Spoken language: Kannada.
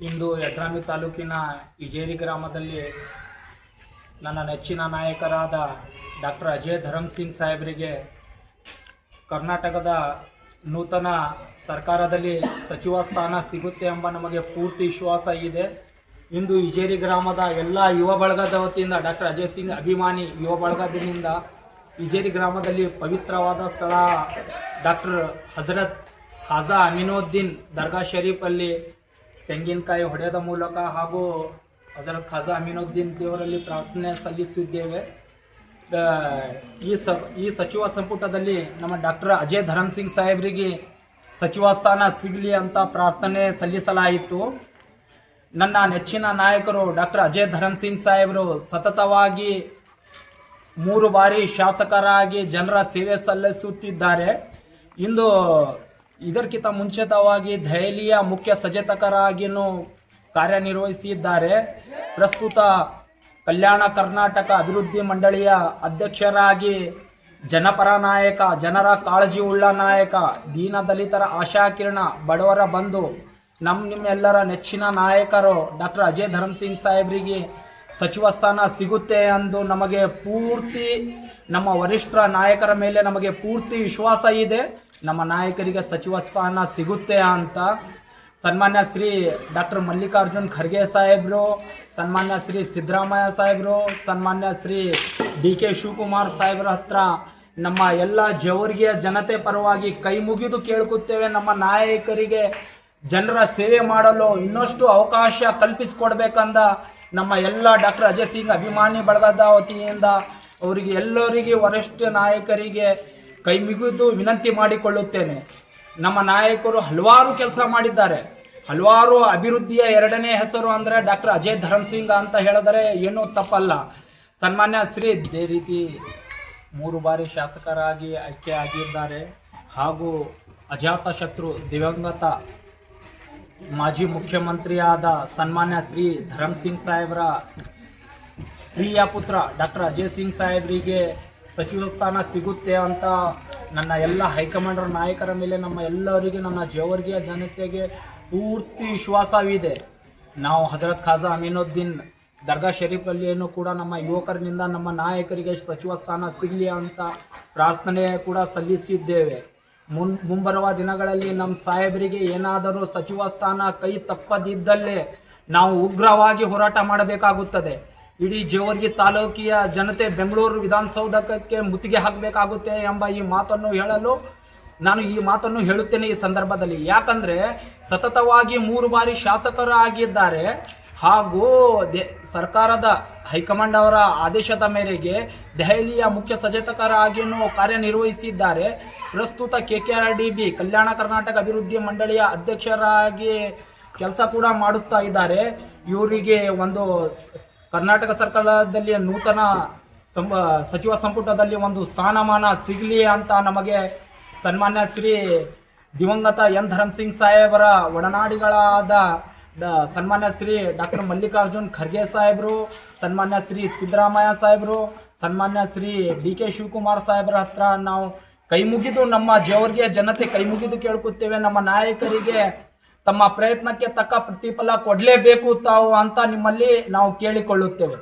ಇಂದು ಯಡ್ರಾಮಿ ತಾಲೂಕಿನ ಇಜೇರಿ ಗ್ರಾಮದಲ್ಲಿ ನನ್ನ ನೆಚ್ಚಿನ ನಾಯಕರಾದ ಡಾಕ್ಟರ್ ಅಜಯ್ ಧರಮ್ ಸಿಂಗ್ ಸಾಹೇಬರಿಗೆ ಕರ್ನಾಟಕದ ನೂತನ ಸರ್ಕಾರದಲ್ಲಿ ಸಚಿವ ಸ್ಥಾನ ಸಿಗುತ್ತೆ ಎಂಬ ನಮಗೆ ಪೂರ್ತಿ ವಿಶ್ವಾಸ ಇದೆ. ಇಂದು ಇಜೇರಿ ಗ್ರಾಮದ ಎಲ್ಲ ಯುವ ಬಳಗದ ವತಿಯಿಂದ ಡಾಕ್ಟರ್ ಅಜಯ್ ಸಿಂಗ್ ಅಭಿಮಾನಿ ಯುವ ಬಳಗದಿಂದ ಇಜೇರಿ ಗ್ರಾಮದಲ್ಲಿ ಪವಿತ್ರವಾದ ಸ್ಥಳ ಡಾಕ್ಟರ್ ಹಜರತ್ ಖಾಜಾ ಅಮೀನುದ್ದೀನ್ ದರ್ಗಾ ಶರೀಫಲ್ಲಿ ತೆಂಗಿನಕಾಯಿ ಹೊಡೆಯದ ಮೂಲಕ ಹಾಗೂ ಹಜರತ್ ಖಾಜಾ ಅಮೀನುದ್ದೀನ್ ದೇವರಲ್ಲಿ ಪ್ರಾರ್ಥನೆ ಸಲ್ಲಿಸಿದ್ದೇವೆ. ಈ ಸಚಿವ ಸಂಪುಟದಲ್ಲಿ ನಮ್ಮ ಡಾಕ್ಟರ್ ಅಜಯ್ ಧರಮ್ ಸಿಂಗ್ ಸಾಹೇಬರಿಗೆ ಸಚಿವ ಸ್ಥಾನ ಸಿಗಲಿ ಅಂತ ಪ್ರಾರ್ಥನೆ ಸಲ್ಲಿಸಲಾಯಿತು. ನನ್ನ ನೆಚ್ಚಿನ ನಾಯಕರು ಡಾಕ್ಟರ್ ಅಜಯ್ ಧರಮ್ ಸಿಂಗ್ ಸಾಹೇಬರು ಸತತವಾಗಿ 3 ಬಾರಿ ಶಾಸಕರಾಗಿ ಜನರ ಸೇವೆ ಸಲ್ಲಿಸುತ್ತಿದ್ದಾರೆ. ಇಂದು ಇದಕ್ಕಿಂತ ಮುಂಚಿತವಾಗಿ ದೆಹಲಿಯ ಮುಖ್ಯ ಸಚೇತಕರಾಗಿಯೂ ಕಾರ್ಯನಿರ್ವಹಿಸಿದ್ದಾರೆ. ಪ್ರಸ್ತುತ ಕಲ್ಯಾಣ ಕರ್ನಾಟಕ ಅಭಿವೃದ್ಧಿ ಮಂಡಳಿಯ ಅಧ್ಯಕ್ಷರಾಗಿ ಜನಪರ ನಾಯಕ, ಜನರ ಕಾಳಜಿ ಉಳ್ಳ ನಾಯಕ, ದೀನದಲಿತರ ಆಶಾಕಿರಣ, ಬಡವರ ಬಂಧು, ನಿಮ್ಮೆಲ್ಲರ ನೆಚ್ಚಿನ ನಾಯಕರು ಡಾಕ್ಟರ್ ಅಜಯ್ ಧರಮ್ ಸಿಂಗ್ ಸಾಹೇಬರಿಗೆ ಸಚಿವ ಸ್ಥಾನ ಸಿಗುತ್ತೆ ಎಂದು ನಮಗೆ ಪೂರ್ತಿ ನಮ್ಮ ವರಿಷ್ಠರ ನಾಯಕರ ಮೇಲೆ ನಮಗೆ ಪೂರ್ತಿ ವಿಶ್ವಾಸ ಇದೆ. ನಮ್ಮ ನಾಯಕರಿಗೆ ಸಚಿವ ಸ್ಥಾನ ಸಿಗುತ್ತೆ ಅಂತ ಸನ್ಮಾನ್ಯ ಶ್ರೀ ಡಾಕ್ಟರ್ ಮಲ್ಲಿಕಾರ್ಜುನ್ ಖರ್ಗೆ ಸಾಹೇಬರು, ಸನ್ಮಾನ್ಯ ಶ್ರೀ ಸಿದ್ದರಾಮಯ್ಯ ಸಾಹೇಬರು, ಸನ್ಮಾನ್ಯ ಶ್ರೀ DK ಶಿವಕುಮಾರ್ ಸಾಹೇಬರ ಹತ್ರ ನಮ್ಮ ಎಲ್ಲ ಜವರ್ಗಿಯ ಜನತೆ ಪರವಾಗಿ ಕೈ ಮುಗಿದು ಕೇಳ್ಕೊತೇವೆ. ನಮ್ಮ ನಾಯಕರಿಗೆ ಜನರ ಸೇವೆ ಮಾಡಲು ಇನ್ನಷ್ಟು ಅವಕಾಶ ಕಲ್ಪಿಸಿಕೊಡ್ಬೇಕಂದ ನಮ್ಮ ಎಲ್ಲ ಡಾಕ್ಟರ್ ಅಜಯ್ ಸಿಂಗ್ ಅಭಿಮಾನಿ ಬಳಗದ ವತಿಯಿಂದ ಅವರಿಗೆ ಎಲ್ಲರಿಗೆ ವರಿಷ್ಠ ನಾಯಕರಿಗೆ ಕೈ ಮುಗಿದು ವಿನಂತಿ ಮಾಡಿಕೊಳ್ಳುತ್ತೇನೆ. ನಮ್ಮ ನಾಯಕರು ಹಲವಾರು ಕೆಲಸ ಮಾಡಿದ್ದಾರೆ. ಹಲವಾರು ಅಭಿವೃದ್ಧಿಯ 2ನೇ ಹೆಸರು ಅಂದರೆ ಡಾಕ್ಟರ್ ಅಜಯ್ ಧರಮ್ ಸಿಂಗ್ ಅಂತ ಹೇಳಿದರೆ ಏನೂ ತಪ್ಪಲ್ಲ. ಸನ್ಮಾನ್ಯ ಶ್ರೀ ಇದೇ ರೀತಿ 3 ಬಾರಿ ಶಾಸಕರಾಗಿ ಆಯ್ಕೆ ಆಗಿದ್ದಾರೆ ಹಾಗೂ ಅಜಾತಶತ್ರು ದಿವಂಗತ ಮಾಜಿ ಮುಖ್ಯಮಂತ್ರಿಯಾದ ಸನ್ಮಾನ್ಯ ಶ್ರೀ ಧರಮ್ ಸಿಂಗ್ ಸಾಹೇಬರ ಪ್ರಿಯ ಪುತ್ರ ಡಾಕ್ಟರ್ ಅಜಯ್ ಸಿಂಗ್ ಸಾಹೇಬರಿಗೆ ಸಚಿವ ಸ್ಥಾನ ಸಿಗುತ್ತೆ ಅಂತ ನನ್ನ ಎಲ್ಲ ಹೈಕಮಾಂಡ್ ನಾಯಕರ ಮೇಲೆ ನಮ್ಮ ಎಲ್ಲರಿಗೆ, ನನ್ನ ಜೇವರ್ಗಿಯ ಜನತೆಗೆ ಪೂರ್ತಿ ವಿಶ್ವಾಸವಿದೆ. ನಾವು ಹಜರತ್ ಖಾಜಾ ಅಮೀನುದ್ದೀನ್ ದರ್ಗಾ ಶರೀಫಲ್ಲಿಯೂ ಕೂಡ ನಮ್ಮ ಯುವಕರಿನಿಂದ ನಮ್ಮ ನಾಯಕರಿಗೆ ಸಚಿವ ಸ್ಥಾನ ಸಿಗಲಿ ಅಂತ ಪ್ರಾರ್ಥನೆ ಕೂಡ ಸಲ್ಲಿಸಿದ್ದೇವೆ. ಮುಂಬರುವ ದಿನಗಳಲ್ಲಿ ನಮ್ಮ ಸಾಹೇಬರಿಗೆ ಏನಾದರೂ ಸಚಿವ ಸ್ಥಾನ ಕೈ ತಪ್ಪದಿದ್ದಲ್ಲೇ ನಾವು ಉಗ್ರವಾಗಿ ಹೋರಾಟ ಮಾಡಬೇಕಾಗುತ್ತದೆ. ಇಡೀ ಜೇವರ್ಗಿ ತಾಲೂಕಿಯ ಜನತೆ ಬೆಂಗಳೂರು ವಿಧಾನಸೌಧಕ್ಕೆ ಮುತ್ತಿಗೆ ಹಾಕಬೇಕಾಗುತ್ತೆ ಎಂಬ ಈ ಮಾತನ್ನು ಹೇಳಲು ನಾನು ಈ ಮಾತನ್ನು ಹೇಳುತ್ತೇನೆ ಈ ಸಂದರ್ಭದಲ್ಲಿ. ಯಾಕಂದರೆ ಸತತವಾಗಿ 3 ಬಾರಿ ಶಾಸಕರಾಗಿದ್ದಾರೆ ಹಾಗೂ ಸರ್ಕಾರದ ಹೈಕಮಾಂಡ್ ಅವರ ಆದೇಶದ ಮೇರೆಗೆ ದೆಹಲಿಯ ಮುಖ್ಯ ಸಚೇತಕರಾಗಿಯೂ ಕಾರ್ಯನಿರ್ವಹಿಸಿದ್ದಾರೆ. ಪ್ರಸ್ತುತ KKRDB ಕಲ್ಯಾಣ ಕರ್ನಾಟಕ ಅಭಿವೃದ್ಧಿ ಮಂಡಳಿಯ ಅಧ್ಯಕ್ಷರಾಗಿ ಕೆಲಸ ಕೂಡ ಮಾಡುತ್ತಾ ಇದ್ದಾರೆ. ಇವರಿಗೆ ಒಂದು ಕರ್ನಾಟಕ ಸರ್ಕಾರದಲ್ಲಿ ನೂತನ ಸಚಿವ ಸಂಪುಟದಲ್ಲಿ ಒಂದು ಸ್ಥಾನಮಾನ ಸಿಗಲಿ ಅಂತ ನಮಗೆ ಸನ್ಮಾನ್ಯ ಶ್ರೀ ದಿವಂಗತ ಧರಮ್ ಸಿಂಗ್ ಸಾಹೇಬರ ಒಡನಾಡಿಗಳಾದ ಸನ್ಮಾನ್ಯ ಶ್ರೀ ಡಾಕ್ಟರ್ ಮಲ್ಲಿಕಾರ್ಜುನ್ ಖರ್ಗೆ ಸಾಹೇಬರು, ಸನ್ಮಾನ್ಯ ಶ್ರೀ ಸಿದ್ದರಾಮಯ್ಯ ಸಾಹೇಬರು, ಸನ್ಮಾನ್ಯ ಶ್ರೀ DK ಶಿವಕುಮಾರ್ ಸಾಹೇಬರ ಹತ್ರ ನಾವು ಕೈ ಮುಗಿದು ನಮ್ಮ ಜೇವರ್ಗಿಯ ಜನತೆ ಕೈ ಮುಗಿದು ಕೇಳ್ಕೊತೇವೆ. ನಮ್ಮ ನಾಯಕರಿಗೆ ತಮ್ಮ ಪ್ರಯತ್ನಕ್ಕೆ ತಕ್ಕ ಪ್ರತಿಫಲ ಕೊಡಲೇಬೇಕು ತಾವು ಅಂತ ನಿಮ್ಮಲ್ಲಿ ನಾವು ಕೇಳಿಕೊಳ್ಳುತ್ತೇವೆ.